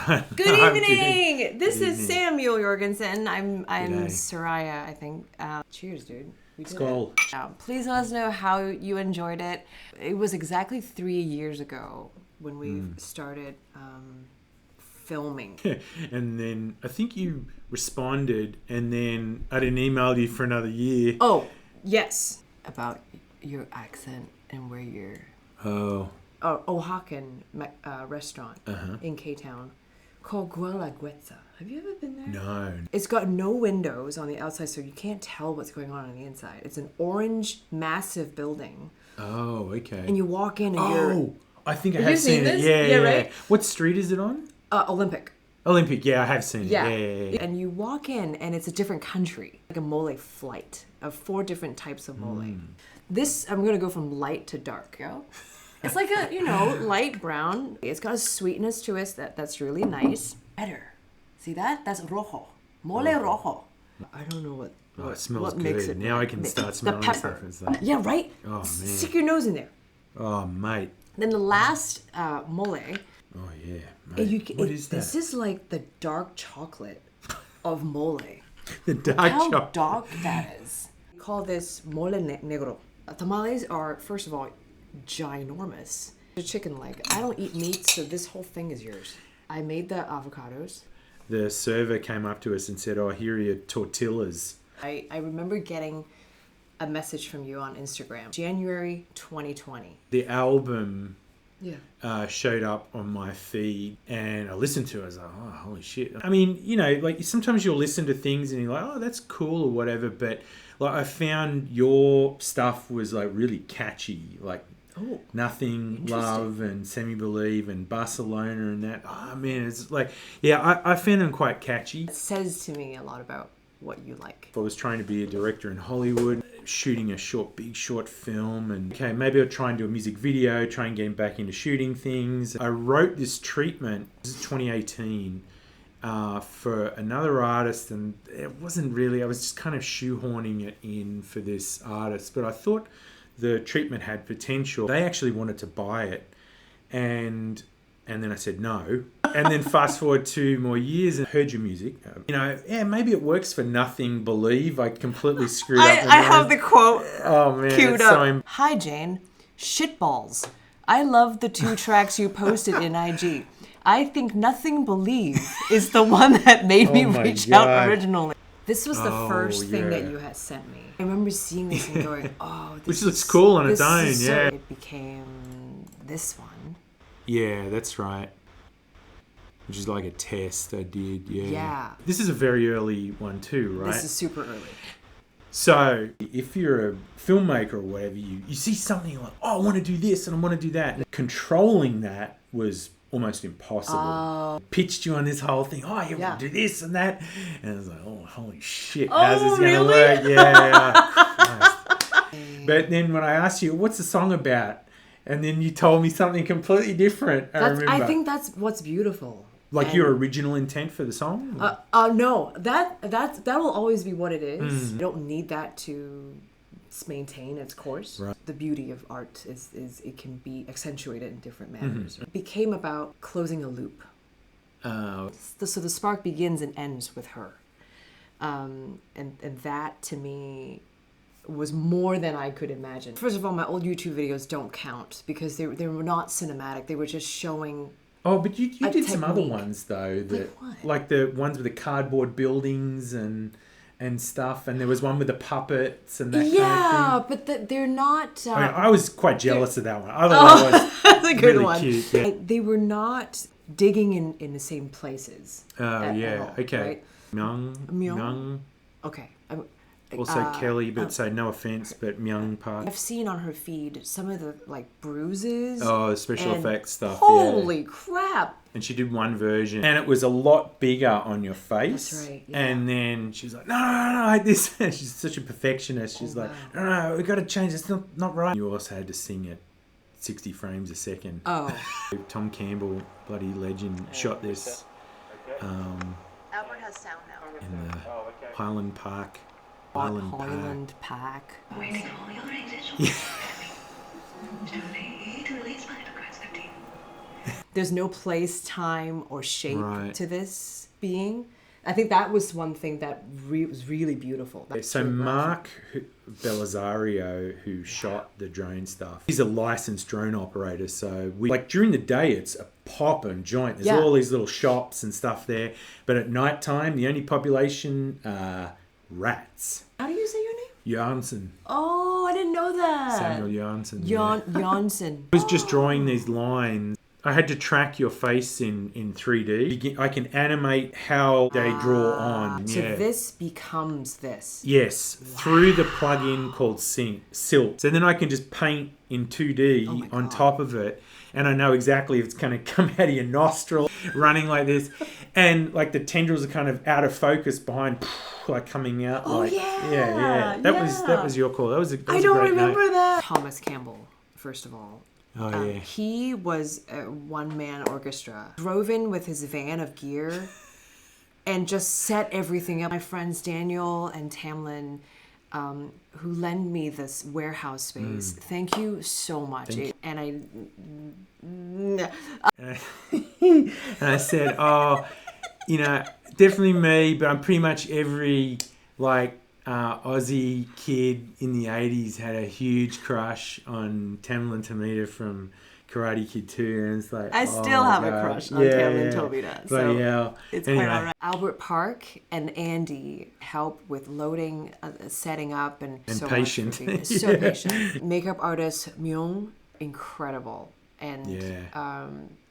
Good evening. This is Samuel Jørgensen. I'm SURRIJA, I think. Cheers, dude. We did Skål. it. Please let us know how you enjoyed it. It was exactly 3 years ago when we started filming. And then I think you responded, and then I didn't email you for another year. Oh, yes. About your accent and where you're... Oh. Oaxacan restaurant in K-Town called Guelaguetza. Have you ever been there? No. It's got no windows on the outside, so you can't tell what's going on the inside. It's an orange, massive building. Oh, okay. And you walk in and you're... I think I Have have you seen it. this? Yeah, Right? What street is it on? Olympic. Olympic, yeah, I have seen it. Yeah. Yeah. And you walk in and it's a different country. Like a mole flight of 4 different types of mole. This, I'm going to go from light to dark, yo. It's like a, light brown. It's got a sweetness to it that's really nice. Better. See that? That's rojo. Mole rojo. I don't know It smells what makes good. it Now I can start smelling the pepper. stuff. It's like, Yeah, right? oh, man. Stick your nose in there. Oh, mate. Then the last mole. Oh, yeah, mate. What is that? This is like the dark chocolate of mole. The dark How chocolate. dark that is. We call this mole negro. Tamales are, first of all, ginormous. The chicken leg. I don't eat meat, so this whole thing is yours. I made the avocados. The server came up to us and said, here are your tortillas. I remember getting a message from you on Instagram. January 2020. The album Yeah. showed up on my feed, and I listened to it. I was like, oh, holy shit. I mean, like sometimes you'll listen to things and you're like, oh, that's cool or whatever. But like I found your stuff was like really catchy, like Nothing Love and Semibelieve and Barcelona and that. Oh man, it's like, I found them quite catchy. It says to me a lot about what you like. I was trying to be a director in Hollywood, shooting a big short film, and okay, maybe I'll try and do a music video, try and get back into shooting things. I wrote this treatment, this is 2018, for another artist, and it wasn't really, I was just kind of shoehorning it in for this artist, but I thought the treatment had potential. They actually wanted to buy it, and then I said no. And then fast forward 2 more years and heard your music. Maybe it works for Nothing Believe. I completely screwed up. I have the quote queued up. Hi Jane, shitballs. I love the 2 tracks you posted in IG. I think Nothing Believe is the one that made me reach out originally. This was the first thing that you had sent me. I remember seeing this and going, which looks cool on its own, yeah. It became this one. Yeah, that's right. Which is like a test I did, yeah. Yeah. This is a very early one too, right? This is super early. So, if you're a filmmaker or whatever, you see something, you're like, I want to do this and I want to do that. And controlling that was almost impossible. Pitched you on this whole thing. Want to do this and that. And I was like, holy shit, how's this going to work? Yeah. But then when I asked you, what's the song about? And then you told me something completely different. I think that's what's beautiful. Like your original intent for the song? No, that will always be what it is. You don't need that to maintain its course. Right. The beauty of art is it can be accentuated in different manners. It became about closing a loop. So the spark begins and ends with her. And that to me was more than I could imagine. First of all, my old YouTube videos don't count because they were not cinematic. They were just showing. Oh, but you did technique. some other ones though, like the ones with the cardboard buildings and stuff, and there was one with the puppets and that kind of thing. Yeah, but they're not. I was quite jealous of that one. I thought that was that's a good really one. Cute. Yeah. They were not digging in the same places. Okay. Right? Myung. Okay. Also Kelly, but so no offense, but Myung Park. I've seen on her feed some of the bruises. Oh, special effects stuff. Holy crap! And she did one version, and it was a lot bigger on your face. That's right. Yeah. And then she's like, no, this. She's such a perfectionist. She's like, no, we got to change. It's not right. You also had to sing at 60 frames a second. Oh. Tom Campbell, bloody legend, shot this. Albert has sound now. In the Highland Park. Highland Park. Waiting all your exits. Too late, 15. There's no place, time, or shape Right. to this being. I think that was one thing that was really beautiful. So Mark Belisario, who shot the drone stuff, he's a licensed drone operator. So like during the day, it's a pop and joint. There's all these little shops and stuff there. But at nighttime, the only population are rats. How do you say your name? Jørgensen. Oh, I didn't know that. Samuel Jørgensen. Jørgensen. I was just drawing these lines. I had to track your face in 3D. I can animate how they draw on. So this becomes this. Yes, through the plugin called Silt. So then I can just paint in 2D on top of it. And I know exactly if it's going to come out of your nostril, running like this. And like the tendrils are kind of out of focus behind, like coming out. Yeah. That was your call. That was a I don't great remember note. that. Thomas Campbell, first of all. Oh, yeah. He was a one-man orchestra. Drove in with his van of gear and just set everything up. My friends Daniel and Tamlin, who lend me this warehouse space, thank you so much. And I said, oh, definitely me, but I'm pretty much every, like, Aussie kid in the 80s had a huge crush on Tamlin Tomita from Karate Kid 2, and it's like I still have a crush on Tamlin Tomita. So it's quite all right. Albert Park and Andy help with loading, setting up, and so patient. So patient. Makeup artist Myung, incredible, and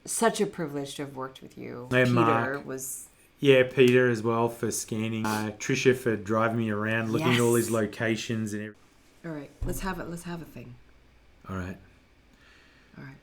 such a privilege to have worked with you. Hey, Peter Mark. was. Yeah, Peter as well for scanning. Trisha for driving me around, looking at all these locations and everything. All right, let's have a thing. All right. All right.